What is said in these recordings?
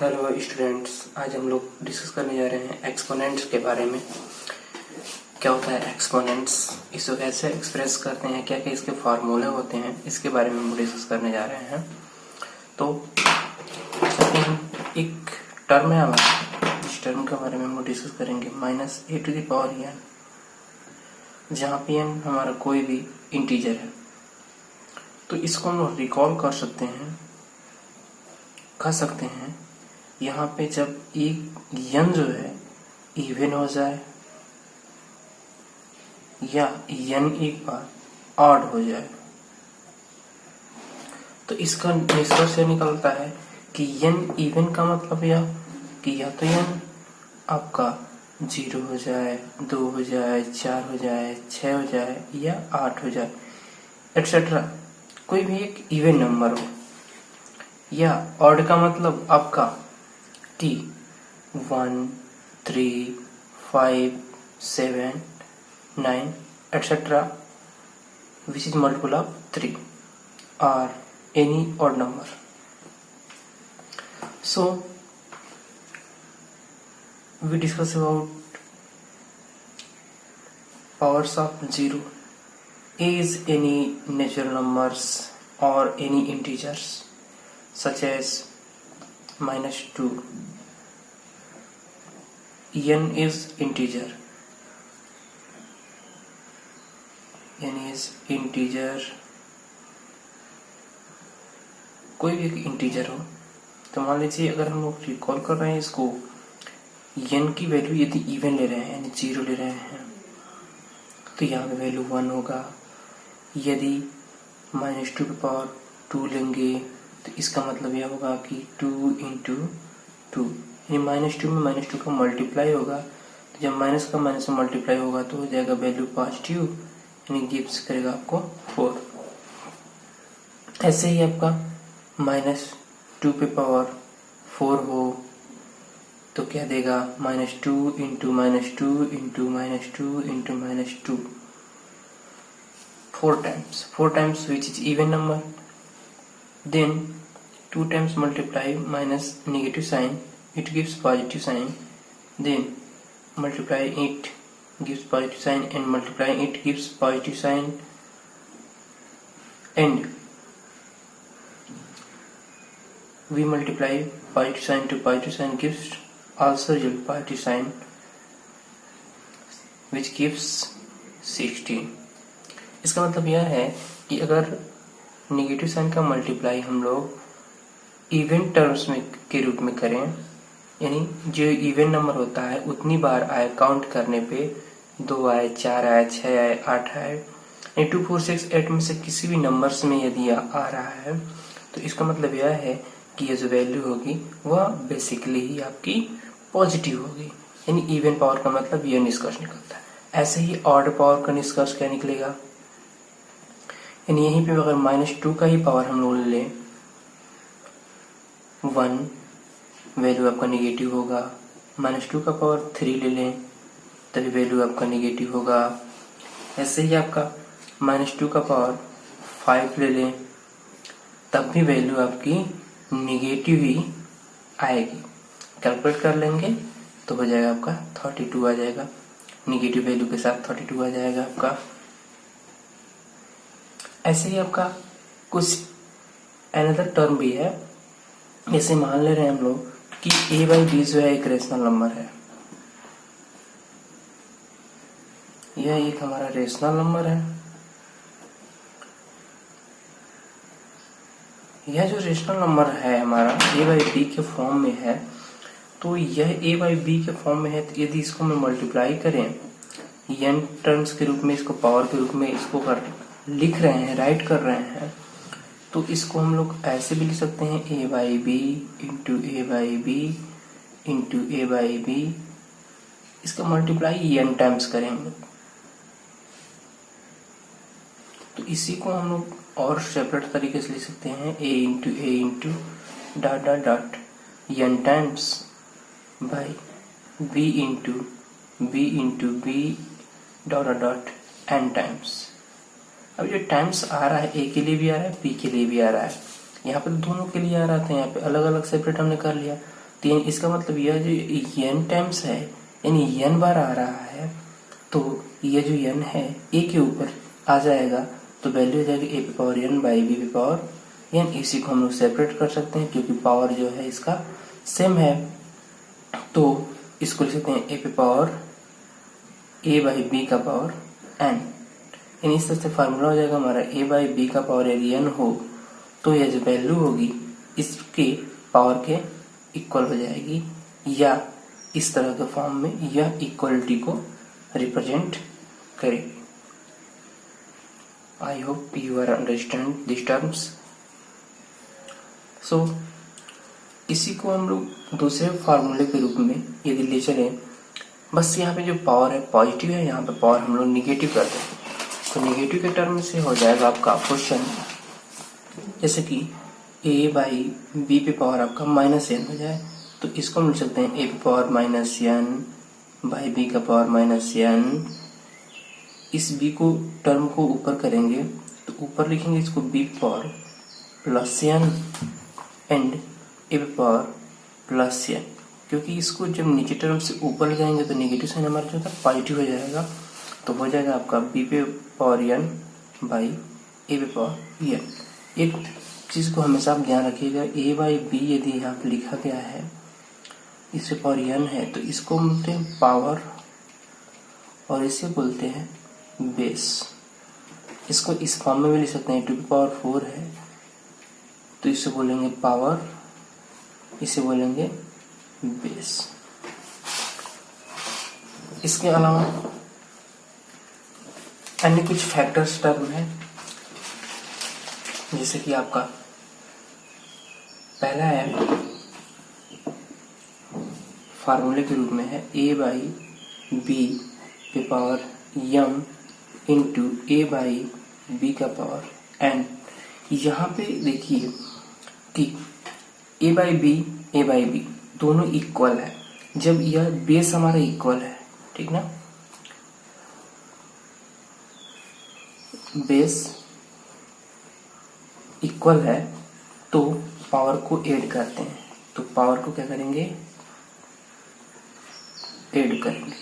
Hello students, आज हम लोग डिस्कस करने जा रहे हैं एक्सपोनेंट्स के बारे में। क्या होता है एक्सपोनेंट्स, इसको कैसे एक्सप्रेस करते हैं, क्या क्या इसके फार्मूले होते हैं, इसके बारे में हम डिस्कस करने जा रहे हैं। तो एक टर्म है हमारा, इस टर्म के बारे में हम डिस्कस करेंगे -a⁴n, जहाँ पे n हमारा कोई भी इंटीजर है। तो इसको हम लोग रिकॉल कर सकते हैं यहाँ पे जब एक n जो है इवन हो जाए या n एक बार ऑड हो जाए, तो इसका निष्कर्ष यह निकलता है कि n इवन का मतलब या तो n आपका 0 हो जाए, 2 हो जाए, 4 हो जाए, 6 हो जाए या 8 हो जाए एटसेट्रा, कोई भी एक इवन नंबर हो। या ऑड का मतलब आपका कि 1, 3, 5, 7, 9 etcetera which is multiple of 3 or any odd number. So we discuss about powers of 0 is any natural numbers or any integers such as -2. n is integer. n is integer, कोई भी एक integer हो। तो मान लीजिए अगर हम लोग रिकॉल कर रहे हैं इसको, n की वैल्यू यदि इवन ले रहे हैं यानी 0 ले रहे हैं तो यहाँ पे वैल्यू 1 होगा। यदि -2 लेंगे तो इसका मतलब यह होगा कि 2 × 2 यानी -2 में -2 का मल्टीप्लाई होगा। तो जब माइनस का माइनस में मल्टीप्लाई होगा तो हो जाएगा वैल्यू पॉजिटिव, यानी गिव्स करेगा आपको 4। ऐसे ही आपका -2⁴ हो तो क्या देगा, -2 × -2 × -2 4 times which is even number. Then 2 times multiply minus negative sign, it gives positive sign. Then multiply it gives positive sign, and multiplying it gives positive sign, and we multiply positive sign to positive sign gives also result positive sign, which gives 16. इसका मतलब यह है कि अगर negative sign का multiply हम लोग even terms में के रूप में करें, यानी जो इवन नंबर होता है उतनी बार आए काउंट करने पे, 2 आए, 4 आए, 6 आए, 8 आए, यानी 2, 4, 6, 8 में से किसी भी नंबर्स में यदि आ रहा है तो इसका मतलब यह है कि ये जो वैल्यू होगी वह बेसिकली ही आपकी पॉजिटिव होगी, यानी इवन पावर का मतलब यह निष्कर्ष निकलता है। ऐसे ही ऑड पावर का निष्कर्ष क्या निकलेगा, यानी यहीं पे अगर -2 का ही पावर हम लोग ले लें 1, वैल्यू आपका नेगेटिव होगा। -2 का पावर 3 ले लें तभी वैल्यू आपका नेगेटिव होगा। ऐसे ही आपका -2 का पावर 5 ले लें तब भी वैल्यू आपकी नेगेटिव ही आएगी। कैलकुलेट कर लेंगे तो हो जाएगा आपका 32 आ जाएगा, नेगेटिव वैल्यू के साथ 32 आ जाएगा आपका। ऐसे ही आपका कुछ अनदर टर्म भी है, जैसे मान ले रहे हैं हम लोग कि a/b जो है एक रेशनल नंबर है। यह एक हमारा रेशनल नंबर है। यह जो रेशनल नंबर है हमारा a/b के फॉर्म में है, तो यह a/b के फॉर्म में है। तो यदि इसको हम मल्टीप्लाई करें n टर्म्स के रूप में, इसको पावर के रूप में इसको लिख रहे हैं, राइट कर रहे हैं, तो इसको हम लोग ऐसे भी लिख सकते हैं a/b × a/b। इसका मल्टीप्लाई n टाइम्स करेंगे तो इसी को हम लोग और सेपरेट तरीके से लिख सकते हैं a × n times by b × n times. अब जो टाइम्स आ रहा है ए के लिए भी आ रहा है, बी के लिए भी आ रहा है। यहाँ पे दोनों के लिए आ रहा था, यहाँ पे अलग अलग सेपरेट हमने कर लिया। तो इसका मतलब यह जो n टाइम्स है यानी n बार आ रहा है, तो यह जो n है a के ऊपर आ जाएगा, तो वैल्यू हो जाएगी a पे पावर n बाई b पे पावर n। इसी को हम लोग सेपरेट कर सकते हैं क्योंकि पावर जो है इसका सेम है, तो इसको लिख सकते हैं a पे पावर a बाई b का पावर n। इस तरह से फार्मूला हो जाएगा हमारा a बाई b का पावर यदि n हो तो यह जो वैल्यू होगी इसके पावर के इक्वल हो जाएगी, या इस तरह के फॉर्म में यह इक्वलिटी को रिप्रेजेंट करेगी। I hope you are understand this terms. So इसी को हम लोग दूसरे फार्मूले के रूप में यदि ले चले, बस यहाँ पे जो पावर है पॉजिटिव है, यहाँ पे पावर हम लोग निगेटिव कर देंगे, तो निगेटिव के टर्म से हो जाएगा आपका क्वेश्चन जैसे कि a बाई बी पे पावर आपका माइनस n हो जाए, तो इसको हम लिख सकते हैं a पे power minus n by B का पावर माइनस n। इस b को टर्म को ऊपर करेंगे तो ऊपर लिखेंगे इसको b पे power plus n and a पे पावर प्लस n, क्योंकि इसको जब नीचे टर्म से ऊपर ले जाएंगे तो नेगेटिव साइन हमारा जो होता है पॉजिटिव हो जाएगा, तो हो जाएगा आपका b पे पावर n बाई a पे पावर n। एक चीज़ को हमेशा आप ध्यान रखिएगा, a बाई बी यदि यहाँ पे लिखा गया है इससे पावर n है तो इसको बोलते हैं पावर और इसे बोलते हैं बेस। इसको इस फॉर्म में भी लिख सकते हैं 2 की पावर 4 है तो इसे बोलेंगे पावर, इसे बोलेंगे बेस। इसके अलावा अन्य कुछ फैक्टर्स टर्म है, जैसे कि आपका पहला है फार्मूले के रूप में है a बाई बी पे power m into a by B का पावर n। यहाँ पे देखिए कि a बाई बी दोनों इक्वल है, जब यह बेस हमारा इक्वल है, ठीक ना, बेस इक्वल है तो पावर को ऐड करते हैं, तो पावर को क्या करेंगे, ऐड करेंगे।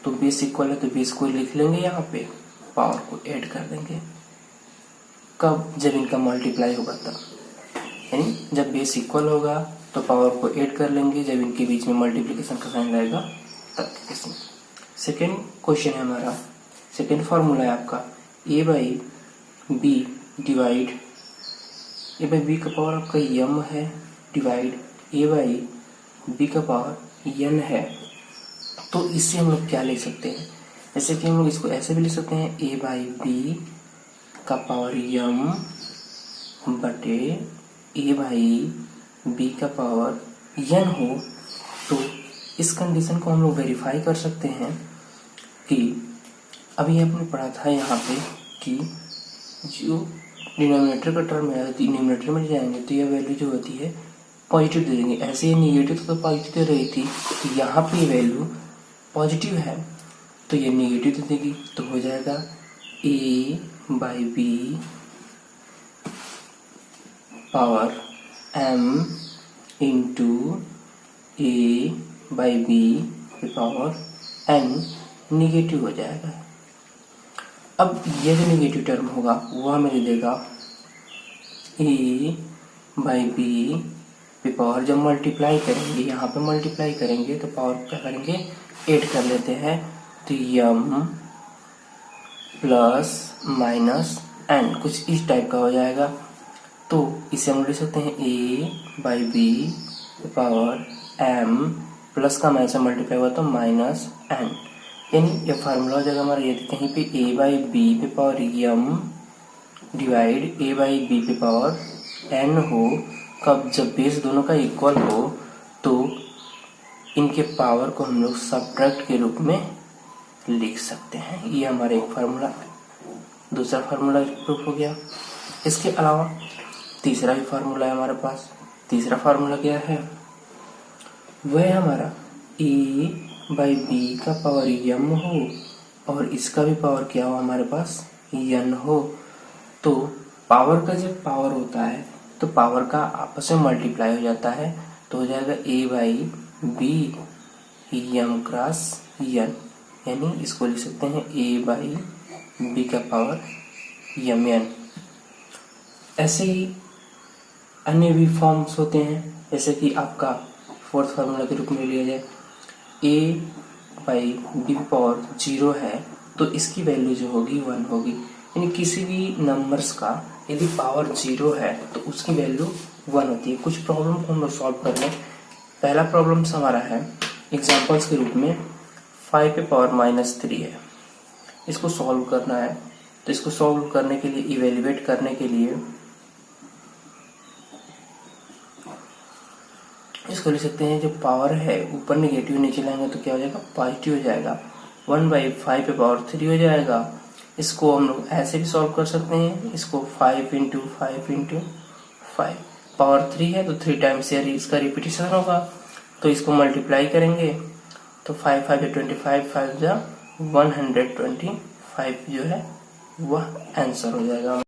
तो बेस इक्वल है तो बेस को लिख लेंगे, यहाँ पे पावर को ऐड कर देंगे। कब, जब इनका मल्टीप्लाई होगा तब, यानी जब बेस इक्वल होगा तो पावर को ऐड कर लेंगे, जब इनके बीच में मल्टीप्लिकेशन का साइन रहेगा तब। इसमें सेकेंड क्वेश्चन है हमारा, सेकेंड फॉर्मूला है आपका a by B divide a by B का पावर आपका m है डिवाइड a बाई बी का पावर n है। तो इससे हम लोग क्या ले सकते हैं, जैसे कि हम लोग इसको ऐसे भी ले सकते हैं a बाई बी का पावर m बटे a बाई बी का पावर n हो। तो इस कंडीशन को हम लोग वेरीफाई कर सकते हैं कि अभी आपने पढ़ा था यहाँ पे कि जो डिनोमिनेटर का टर्म है यदि न्यूमरेटर में जाएंगे तो यह वैल्यू जो होती है पॉजिटिव दे देंगे, ऐसे ही निगेटिव तो पॉजिटिव दे रही थी, तो यहाँ पे वैल्यू पॉजिटिव है तो ये निगेटिव दे देगी, तो हो जाएगा a by B power m into a by B power n negative हो जाएगा। अब ये जो निगेटिव टर्म होगा वो हमें दे देगा a बाई बी पे पावर, जब मल्टीप्लाई करेंगे यहाँ पे मल्टीप्लाई करेंगे तो पावर क्या करेंगे, ऐड कर लेते हैं, तो m प्लस माइनस n कुछ इस टाइप का हो जाएगा। तो इसे हम लिख सकते हैं a बाई बी पे पावर m प्लस का माइनस मल्टीप्लाई हुआ तो माइनस n, यानी ये फार्मूला हो जाएगा हमारा, यदि कहीं पे a बाई बी पे power m divide a by B पे पावर n हो, कब, जब बेस दोनों का इक्वल हो तो इनके पावर को हम लोग सब्ट्रैक्ट के रूप में लिख सकते हैं। ये हमारा एक फार्मूला है, दूसरा फार्मूला प्रूफ हो गया। इसके अलावा तीसरा भी फार्मूला है हमारे पास। तीसरा फार्मूला क्या है, वह हमारा a बाई बी का पावर m हो और इसका भी पावर क्या हो हमारे पास n हो। तो पावर का जब पावर होता है तो पावर का आपस में मल्टीप्लाई हो जाता है, तो हो जाएगा a/b m क्रॉस n, यानी इसको लिख सकते हैं a/b का पावर mn। ऐसे ही अन्य भी फॉर्म्स होते हैं, जैसे कि आपका फोर्थ फार्मूला के रूप में लिया जाए a/b पावर 0 है तो इसकी वैल्यू जो होगी 1 होगी, यानी किसी भी नंबर्स का यदि पावर 0 है तो उसकी वैल्यू 1 होती है। कुछ प्रॉब्लम को हम लोग सॉल्व कर लें। पहला प्रॉब्लम हमारा है एग्जांपल्स के रूप में 5 पे पावर -3 है, इसको सॉल्व करना है। तो इसको सॉल्व करने के लिए, इवेल्युएट करने के लिए इसको लिख सकते हैं, जो पावर है ऊपर नेगेटिव नीचे लाएंगे तो क्या हो जाएगा, पॉजिटिव हो जाएगा। 1/5 पे पावर 3 हो जाएगा। इसको हम लोग ऐसे भी सॉल्व कर सकते हैं, इसको 5 × 5 × 5, पावर 3 है तो 3 टाइम्स इसका रिपीटेशन होगा, तो इसको मल्टीप्लाई करेंगे तो 5 × 5 = 25, 5 × 125 जो है वह आंसर हो जाएगा।